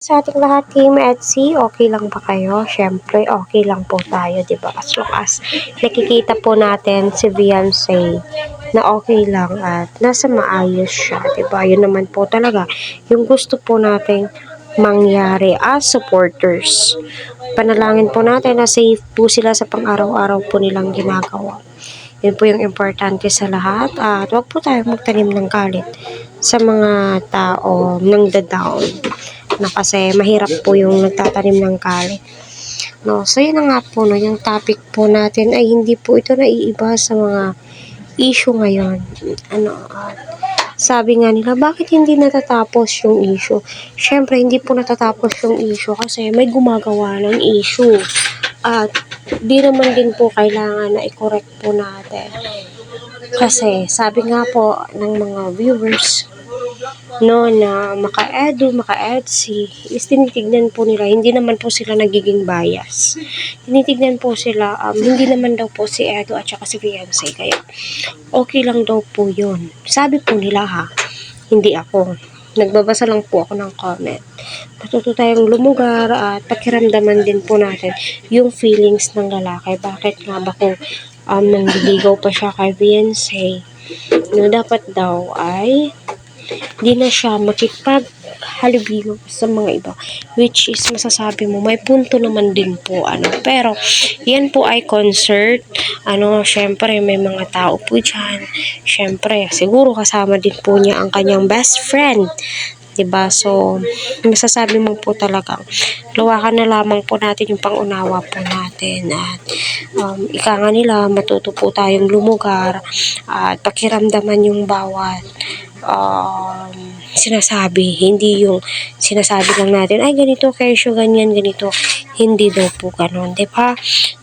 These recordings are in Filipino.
Sa ating lahat, Team Etsy, okay lang ba kayo? Siyempre, okay lang po tayo, di ba? As long as nakikita po natin si Beyonce na okay lang at nasa maayos siya, di ba? Yun naman po talaga yung gusto po nating mangyari as supporters. Panalangin po natin na safe po sila sa pang-araw-araw po nilang ginagawa. Yun po yung importante sa lahat at huwag po tayo magtanim ng galit sa mga tao nang down na kasi mahirap po yung nagtatanim ng galit. No, so yun na nga po, no, yung topic po natin ay hindi po ito naiiba sa mga issue ngayon. Sabi nga nila, bakit hindi natatapos yung issue? Syempre, hindi po natatapos yung issue kasi may gumagawa ng issue. At di naman din po kailangan na i-correct po natin. Kasi sabi nga po ng mga viewers, no, na maka-edu, maka-etsy, is tinitignan po nila, hindi naman po sila nagiging bias. Tinitignan po sila, hindi naman daw po si Edu at saka si Beyonce, kaya okay lang daw po yun. Sabi po nila ha, hindi ako. Nagbabasa lang po ako ng comment. Matuto tayong lumugar at pakiramdaman din po natin yung feelings ng lalaki. Bakit nga ba kung nangliligaw pa siya kay Beyonce, no, dapat daw ay di na siya makipaghalubilo sa mga iba, which is masasabi mo may punto naman din po pero yan po ay concert syempre may mga tao po dyan, syempre siguro kasama din po niya ang kanyang best friend, diba? So masasabi mo po talagang luwakan na lamang po natin yung pangunawa po natin at ika nga nila, matuto po tayong lumugar at pakiramdaman yung bawat sinasabi, hindi yung sinasabi lang natin, ay ganito kesyo, ganyan, ganito, hindi daw po ganun, diba?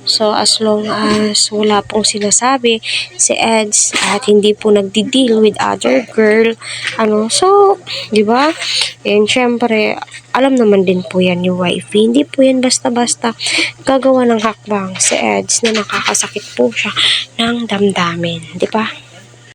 So as long as wala pong sinasabi si Eds at hindi po nagdi-deal with other girl, so diba? And syempre alam naman din po yan yung wifey, hindi po yan basta-basta gagawa ng hakbang si Eds na nakakasakit po siya ng damdamin, diba?